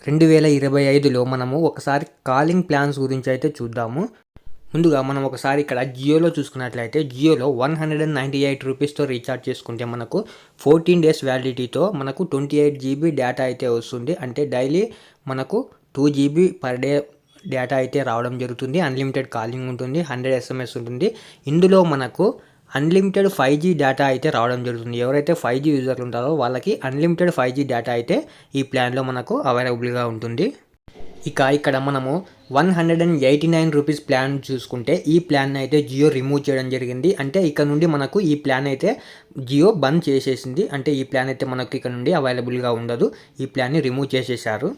2025లో మనము ఒకసారి calling plans గురించి అయితే చూద్దాము. ముందుగా మనం ఒకసారి ఇక్కడ జియోలో చూసుకున్నట్లయితే జియోలో 198 రూపీస్‌తో రీచార్జ్ చేసుకుంటే మనకు 14 డేస్ వ్యాలిడిటీతో మనకు 28 జీబీ డేటా అయితే వస్తుంది. అంటే డైలీ మనకు 2 జీబీ పర్ డే డేటా అయితే రావడం జరుగుతుంది. అన్‌లిమిటెడ్ కాలింగ్ ఉంటుంది. 100 ఎస్ఎంఎస్ ఉంటుంది. ఇందులో మనకు అన్‌లిమిటెడ్ 5G డేటా అయితే రావడం జరుగుతుంది. ఎవరైతే 5G యూజర్లు ఉంటారో వాళ్ళకి అన్‌లిమిటెడ్ 5G డేటా అయితే ఈ ప్లాన్‌లో మనకు అవైలబుల్‌గా ఉంటుంది. ఇక్కడ మనము 189 రూపీస్ ప్లాన్ చూసుకుంటే ఈ ప్లాన్ అయితే జియో రిమూవ్ చేయడం జరిగింది. అంటే ఇక్కడ నుండి మనకు ఈ ప్లాన్ అయితే జియో బంద్ చేసేసింది. అంటే ఈ ప్లాన్ అయితే మనకు ఇక్కడ నుండి అవైలబుల్‌గా ఉండదు. ఈ ప్లాన్‌ని రిమూవ్ చేసేశారు.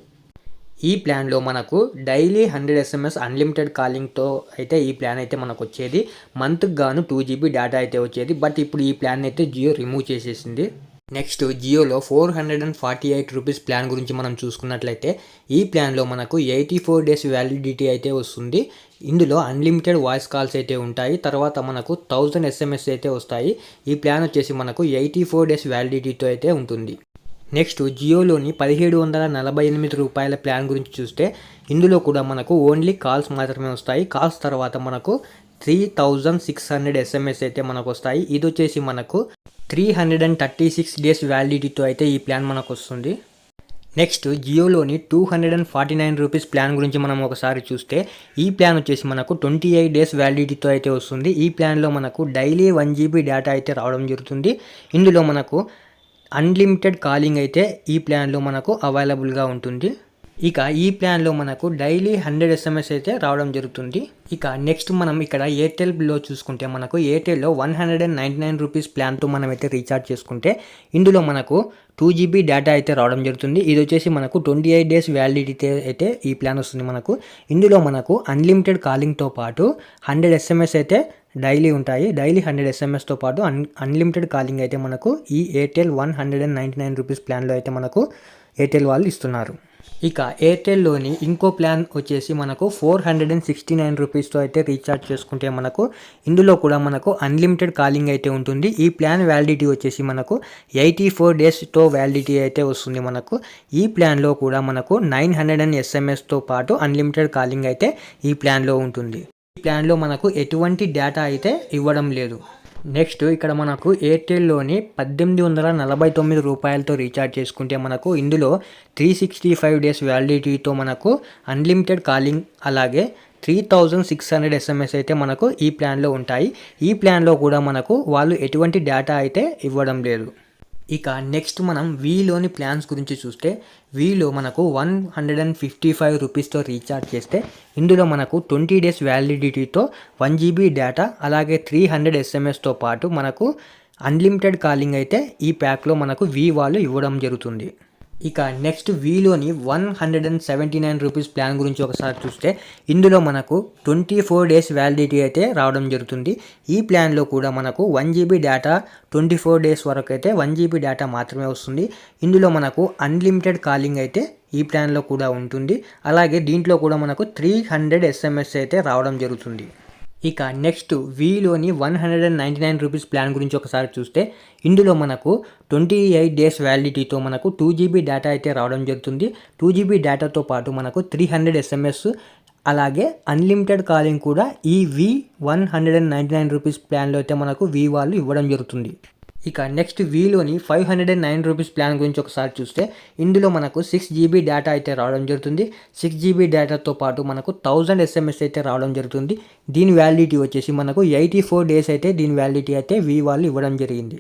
ఈ ప్లాన్‌లో మనకు డైలీ 100 ఎస్ఎంఎస్ అన్‌లిమిటెడ్ కాలింగ్‌తో అయితే ఈ ప్లాన్ అయితే మనకు వచ్చేది. మంత్‌కి గాను 2 జీబీ డేటా అయితే వచ్చేది. బట్ ఇప్పుడు ఈ ప్లాన్ అయితే జియో రిమూవ్ చేసేసింది. నెక్స్ట్ జియోలో 448 రూపీస్ ప్లాన్ గురించి మనం చూసుకున్నట్లయితే ఈ ప్లాన్‌లో మనకు 84 డేస్ వ్యాలిడిటీ అయితే వస్తుంది. ఇందులో అన్‌లిమిటెడ్ వాయిస్ కాల్స్ అయితే ఉంటాయి. తర్వాత మనకు 1000 ఎస్ఎంఎస్ అయితే వస్తాయి. ఈ ప్లాన్ వచ్చేసి మనకు 84 డేస్ వ్యాలిడిటీతో అయితే ఉంటుంది. నెక్స్ట్ జియోలోని 1748 రూపాయల ప్లాన్ గురించి చూస్తే ఇందులో కూడా మనకు ఓన్లీ కాల్స్ మాత్రమే వస్తాయి. కాల్స్ తర్వాత మనకు 3600 ఎస్ఎంఎస్ అయితే మనకు వస్తాయి. ఇది వచ్చేసి మనకు 336 డేస్ వ్యాలిడిటీతో అయితే ఈ ప్లాన్ మనకు వస్తుంది. నెక్స్ట్ జియోలోని 249 రూపీస్ ప్లాన్ గురించి మనం ఒకసారి చూస్తే ఈ ప్లాన్ వచ్చేసి మనకు 28 డేస్ వ్యాలిడిటీతో అయితే వస్తుంది. ఈ ప్లాన్లో మనకు డైలీ 1 జీబీ డేటా అయితే రావడం జరుగుతుంది. ఇందులో మనకు అన్‌లిమిటెడ్ కాలింగ్ అయితే ఈ ప్లాన్‌లో మనకు అవైలబుల్‌గా ఉంటుంది. ఈ ప్లాన్‌లో మనకు డైలీ 100 ఎస్ఎంఎస్ అయితే రావడం జరుగుతుంది. నెక్స్ట్ మనం ఇక్కడ ఎయిర్టెల్‌లో చూసుకుంటే మనకు ఎయిర్టెల్‌లో 199 రూపీస్ ప్లాన్‌తో మనమైతే రీఛార్జ్ చేసుకుంటే ఇందులో మనకు 2 జీబీ డేటా అయితే రావడం జరుగుతుంది. ఇది వచ్చేసి మనకు 28 డేస్ వ్యాలిడిటీ అయితే ఈ ప్లాన్ వస్తుంది మనకు. ఇందులో మనకు అన్‌లిమిటెడ్ కాలింగ్‌తో పాటు 100 ఎస్ఎంఎస్ అయితే డైలీ ఉంటాయి. డైలీ 100 ఎస్ఎంఎస్తో పాటు అన్‌లిమిటెడ్ కాలింగ్ అయితే మనకు ఈ ఎయిర్టెల్ 199 రూపీస్ ప్లాన్‌లో అయితే మనకు ఎయిర్టెల్ వాళ్ళు ఇస్తున్నారు. ఎయిర్టెల్‌లోని ఇంకో ప్లాన్ వచ్చేసి మనకు 469 రూపీస్‌తో అయితే రీఛార్జ్ చేసుకుంటే మనకు ఇందులో కూడా మనకు అన్‌లిమిటెడ్ కాలింగ్ అయితే ఉంటుంది. ఈ ప్లాన్ వ్యాలిడిటీ వచ్చేసి మనకు 84 డేస్‌తో వ్యాలిడిటీ అయితే వస్తుంది మనకు. ఈ ప్లాన్‌లో కూడా మనకు 900 ఎస్ఎంఎస్‌తో పాటు అన్‌లిమిటెడ్ కాలింగ్ అయితే ఈ ప్లాన్‌లో ఉంటుంది. ఈ ప్లాన్‌లో మనకు ఎటువంటి డేటా అయితే ఇవ్వడం లేదు. నెక్స్ట్ ఇక్కడ మనకు ఎయిర్టెల్‌లోని 1849 రూపాయలతో రీఛార్జ్ చేసుకుంటే మనకు ఇందులో 365 డేస్ వ్యాలిడిటీతో మనకు అన్‌లిమిటెడ్ కాలింగ్ అలాగే 3600 ఎస్ఎంఎస్ అయితే మనకు ఈ ప్లాన్‌లో ఉంటాయి. ఈ ప్లాన్‌లో కూడా మనకు వాళ్ళు ఎటువంటి డేటా అయితే ఇవ్వడం లేదు. నెక్స్ట్ మనం వీలోని ప్లాన్స్ గురించి చూస్తే వీలో మనకు 155 రూపీస్‌తో రీఛార్జ్ చేస్తే ఇందులో మనకు 20 డేస్ వ్యాలిడిటీతో 1 జీబీ డేటా అలాగే 300 ఎస్ఎంఎస్తో పాటు మనకు అన్‌లిమిటెడ్ కాలింగ్ అయితే ఈ ప్యాక్లో మనకు వీ వాళ్ళు ఇవ్వడం జరుగుతుంది. నెక్స్ట్ వీలోని 179 రూపీస్ ప్లాన్ గురించి ఒకసారి చూస్తే ఇందులో మనకు 24 డేస్ వ్యాలిడిటీ అయితే రావడం జరుగుతుంది. ఈ ప్లాన్లో కూడా మనకు 1 జీబీ డేటా 24 డేస్ వరకు అయితే 1 జీబీ డేటా మాత్రమే వస్తుంది. ఇందులో మనకు అన్‌లిమిటెడ్ కాలింగ్ అయితే ఈ ప్లాన్లో కూడా ఉంటుంది. అలాగే దీంట్లో కూడా మనకు 300 ఎస్ఎంఎస్ అయితే రావడం జరుగుతుంది. నెక్స్ట్ వీలోని 199 రూపీస్ ప్లాన్ గురించి ఒకసారి చూస్తే ఇందులో మనకు 28 డేస్ వ్యాలిడిటీతో మనకు 2 జీబీ డేటా అయితే రావడం జరుగుతుంది. 2 జీబీ డేటాతో పాటు మనకు 300 ఎస్ఎంఎస్ అలాగే అన్‌లిమిటెడ్ కాలింగ్ కూడా ఈ 199 రూపీస్ ప్లాన్లో అయితే మనకు వీ వాళ్ళు ఇవ్వడం జరుగుతుంది. నెక్స్ట్ వీలోని 509 రూపీస్ ప్లాన్ గురించి ఒకసారి చూస్తే ఇందులో మనకు 6 జీబీ డేటా అయితే రావడం జరుగుతుంది. 6 జీబీ డేటాతో పాటు మనకు 1000 ఎస్ఎంఎస్ అయితే రావడం జరుగుతుంది. దీని వ్యాలిడిటీ వచ్చేసి మనకు 84 డేస్ అయితే దీని వ్యాలిడిటీ అయితే వీ వాళ్ళు ఇవ్వడం జరిగింది.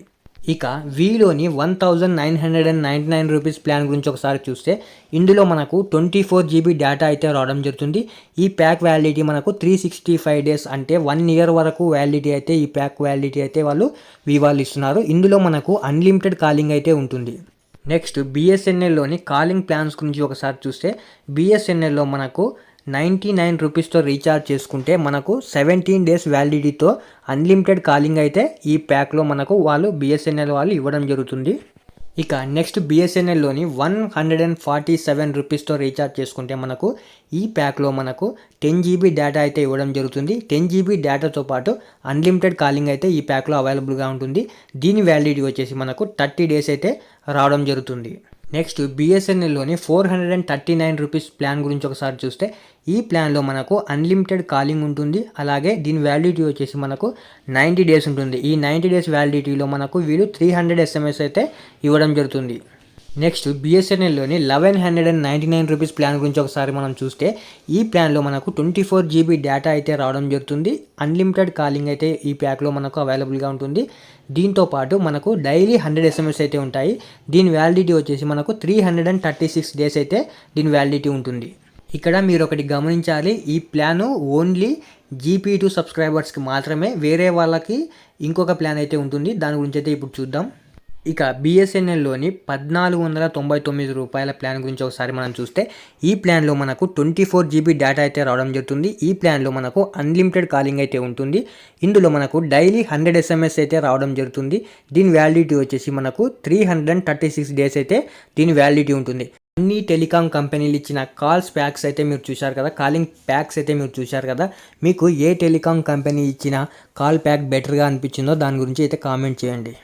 వీలోని 1999 రూపీస్ ప్లాన్ గురించి ఒకసారి చూస్తే ఇందులో మనకు 24 జీబీ డేటా అయితే రావడం జరుగుతుంది. ఈ ప్యాక్ వ్యాలిడిటీ మనకు 365 డేస్ అంటే 1 ఇయర్ వరకు వ్యాలిడిటీ అయితే ఈ ప్యాక్ వ్యాలిడిటీ అయితే వాళ్ళు ఇస్తున్నారు. ఇందులో మనకు అన్‌లిమిటెడ్ కాలింగ్ అయితే ఉంటుంది. నెక్స్ట్ బిఎస్ఎన్ఎల్లోని కాలింగ్ ప్లాన్స్ గురించి ఒకసారి చూస్తే బిఎస్ఎన్ఎల్లో మనకు 99 రూపీస్‌తో రీఛార్జ్ చేసుకుంటే మనకు 17 డేస్ వ్యాలిడిటీతో అన్‌లిమిటెడ్ కాలింగ్ అయితే ఈ ప్యాక్లో మనకు వాళ్ళు బిఎస్ఎన్ఎల్ వాళ్ళు ఇవ్వడం జరుగుతుంది. నెక్స్ట్ బిఎస్ఎన్ఎల్లోని 147 రూపీస్‌తో రీఛార్జ్ చేసుకుంటే మనకు ఈ ప్యాక్లో మనకు 10 జీబీ డేటా అయితే ఇవ్వడం జరుగుతుంది. 10 జీబీ డేటాతో పాటు అన్‌లిమిటెడ్ కాలింగ్ అయితే ఈ ప్యాక్లో అవైలబుల్‌గా ఉంటుంది. దీని వ్యాలిడిటీ వచ్చేసి మనకు 30 డేస్ అయితే రావడం జరుగుతుంది. నెక్స్ట్ బిఎస్ఎన్ఎల్లోని 439 రూపీస్ ప్లాన్ గురించి ఒకసారి చూస్తే ఈ ప్లాన్లో మనకు అన్లిమిటెడ్ కాలింగ్ ఉంటుంది. అలాగే దీని వ్యాలిడిటీ వచ్చేసి మనకు 90 డేస్ ఉంటుంది. ఈ 90 డేస్ వ్యాలిడిటీలో మనకు వీళ్ళు 300 SMS అయితే ఇవ్వడం జరుగుతుంది. నెక్స్ట్ బిఎస్ఎన్ఎల్లోని 1199 రూపీస్ ప్లాన్ గురించి ఒకసారి మనం చూస్తే ఈ ప్లాన్లో మనకు 24 GB డేటా అయితే రావడం జరుగుతుంది. అన్లిమిటెడ్ కాలింగ్ అయితే ఈ ప్యాక్లో మనకు అవైలబుల్గా ఉంటుంది. దీంతో పాటు మనకు డైలీ 100 SMS అయితే ఉంటాయి. దీని వ్యాలిడిటీ వచ్చేసి మనకు 336 డేస్ అయితే దీని వ్యాలిడిటీ ఉంటుంది. ఇక్కడ మీరు ఒకటి గమనించాలి, ఈ ప్లాను ఓన్లీ GP2 సబ్స్క్రైబర్స్కి మాత్రమే, వేరే వాళ్ళకి ఇంకొక ప్లాన్ అయితే ఉంటుంది. దాని గురించి అయితే ఇప్పుడు చూద్దాం. ఇక బిఎస్ఎన్ఎల్లోని 1499 రూపాయల ప్లాన్ గురించి ఒకసారి మనం చూస్తే ఈ ప్లాన్లో మనకు 24 GB డేటా అయితే రావడం జరుగుతుంది. ఈ ప్లాన్లో మనకు అన్లిమిటెడ్ కాలింగ్ అయితే ఉంటుంది. ఇందులో మనకు డైలీ 100 SMS అయితే రావడం జరుగుతుంది. దీని వ్యాలిడిటీ వచ్చేసి మనకు 336 డేస్ అయితే దీని వ్యాలిడిటీ ఉంటుంది. అన్ని టెలికాం కంపెనీలు ఇచ్చిన కాల్స్ ప్యాక్స్ అయితే మీరు చూశారు కదా, కాలింగ్ ప్యాక్స్ అయితే మీరు చూశారు కదా. మీకు ఏ టెలికాం కంపెనీ ఇచ్చిన కాల్ ప్యాక్ బెటర్గా అనిపించిందో దాని గురించి అయితే కామెంట్ చేయండి.